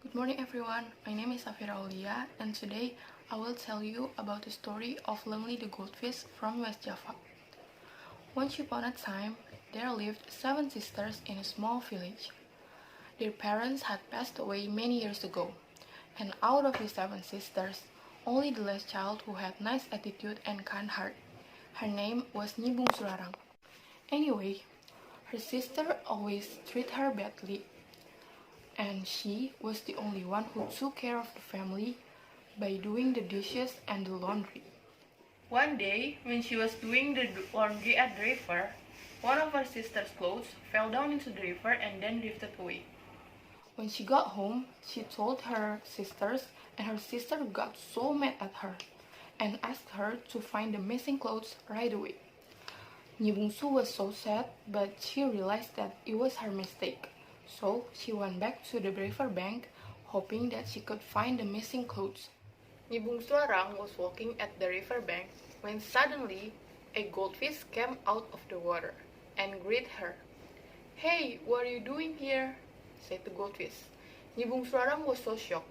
Good morning everyone, my name is Shafira Aulia and today I will tell you about the story of Lonely the goldfish from West Java. Once upon a time, there lived 7 sisters in a small village. Their parents had passed away many years ago, and out of the 7 sisters, only the last child who had nice attitude and kind heart. Her name was Nyibung Surarang. Anyway, her sister always treated her badly, and she was the only one who took care of the family by doing the dishes and the laundry. One day, when she was doing the laundry at the river, one of her sister's clothes fell down into the river and then drifted away. When she got home, she told her sisters, and her sister got so mad at her and asked her to find the missing clothes right away. Nyibungsu was so sad, but she realized that it was her mistake. So she went back to the river bank, hoping that she could find the missing clothes. Nyibung Suarang was walking at the river bank when suddenly a goldfish came out of the water and greeted her. "Hey, what are you doing here?" said the goldfish. Nyibung Suarang was so shocked.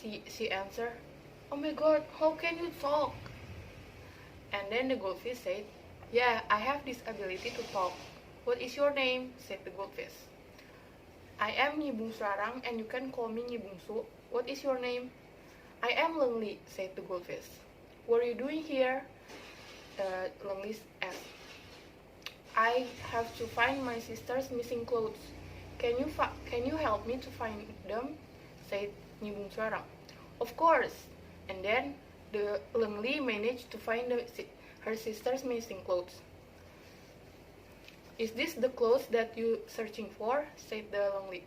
She answered, "Oh my god, how can you talk?" And then the goldfish said, "Yeah, I have this ability to talk. What is your name?" said the goldfish. "I am Nyibung Suarang and you can call me Nyibungsu. What is your name?" "I am Lengli," said the goldfish. "What are you doing here?" Lengli asked. "I have to find my sister's missing clothes. Can you help me to find them?" said Nyibung Suarang. "Of course." And then the Lengli managed to find her sister's missing clothes. "Is this the clothes that you're searching for?" said the Lengli.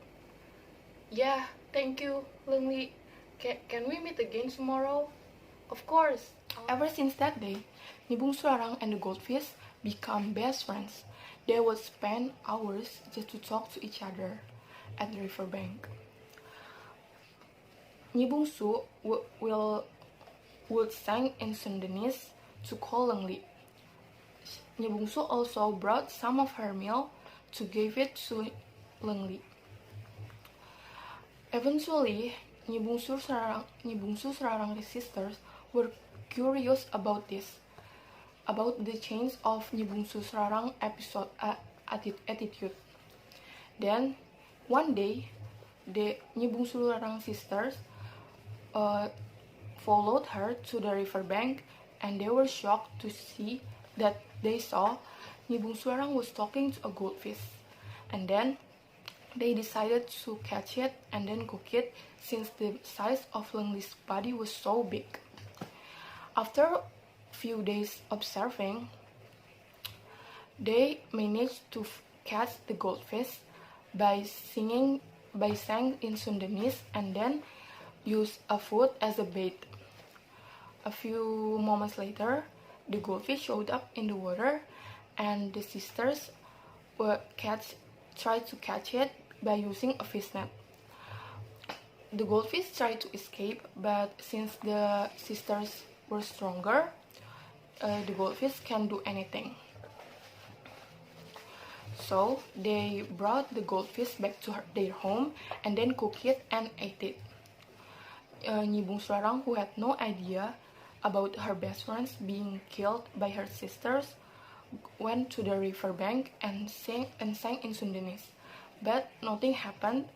"Yeah, thank you, Lengli. Can we meet again tomorrow?" "Of course." Ever since that day, Nyibung Suarang and the goldfish become best friends. They would spend hours just to talk to each other at the riverbank. Nyibung Su would sing in Sundanese to call Lengli. Nyibung Su also brought some of her meal to give it to Lengli. Eventually, Nyibung Su Surarang's sisters were curious about the change of Nyibung Su Surarang attitude. Then, one day, the Nyibung Su Surarang sisters followed her to the riverbank, and they were shocked to see that they saw Nyibung Suarang was talking to a goldfish. And then they decided to catch it and then cook it, since the size of Lengli's body was so big. After a few days observing, they managed to catch the goldfish by singing in Sundanese and then use a food as a bait. A few moments later, the goldfish showed up in the water, and the sisters tried to catch it by using a fish net. The goldfish tried to escape, but since the sisters were stronger, the goldfish can't do anything. So they brought the goldfish back to their home and then cooked it and ate it. Nyibung Suarang, who had no idea about her best friends being killed by her sisters, went to the riverbank and sang in Sundanese. But nothing happened,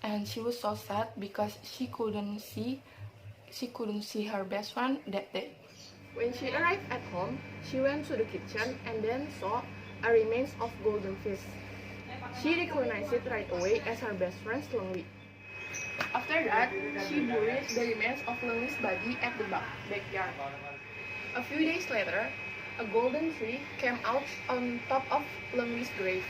and she was so sad because she couldn't see her best friend that day. When she arrived at home, she went to the kitchen and then saw a remains of golden fish. She recognized it right away as her best friend's Lengli. After that, she buried the remains of Lengli's body at the backyard. A few days later, a golden tree came out on top of Lengli's grave,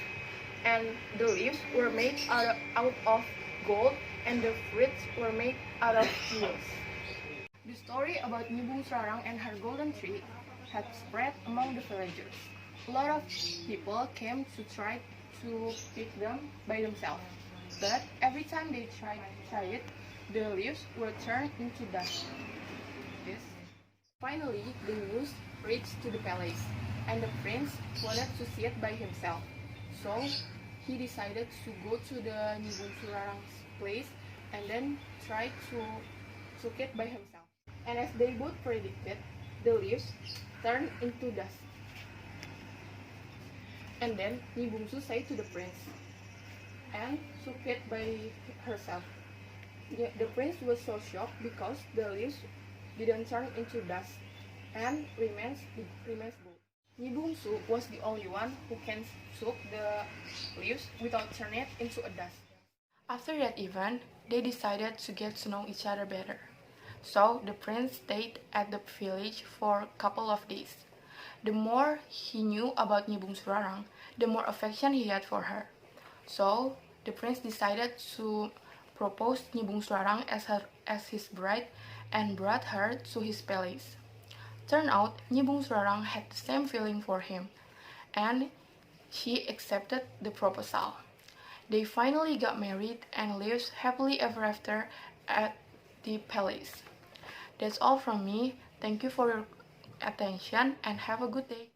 and the leaves were made out of gold and the fruits were made out of jewels. The story about Nyibung Suarang and her golden tree had spread among the villagers. A lot of people came to try to pick them by themselves. But every time they tried it, the leaves were turned into dust. Finally, the news reached to the palace, and the prince wanted to see it by himself. So he decided to go to the Nyibung Surarang's place and then tried to cook it by himself. And as they both predicted, the leaves turned into dust. And then Nyi Bungsu said to the prince, and cook it by herself. The prince was so shocked because the leaves didn't turn into dust and remains gold. Nyi Bungsu was the only one who can soak the leaves without turning it into a dust. After that event, they decided to get to know each other better. So the prince stayed at the village for a couple of days. The more he knew about Nyi Bungsu Rarang, the more affection he had for her. So the prince decided to propose Nyi Bungsu Rarang as his bride and brought her to his palace. Turned out, Nyi Bungsu Rarang had the same feeling for him, and she accepted the proposal. They finally got married and lived happily ever after at the palace. That's all from me. Thank you for your attention and have a good day.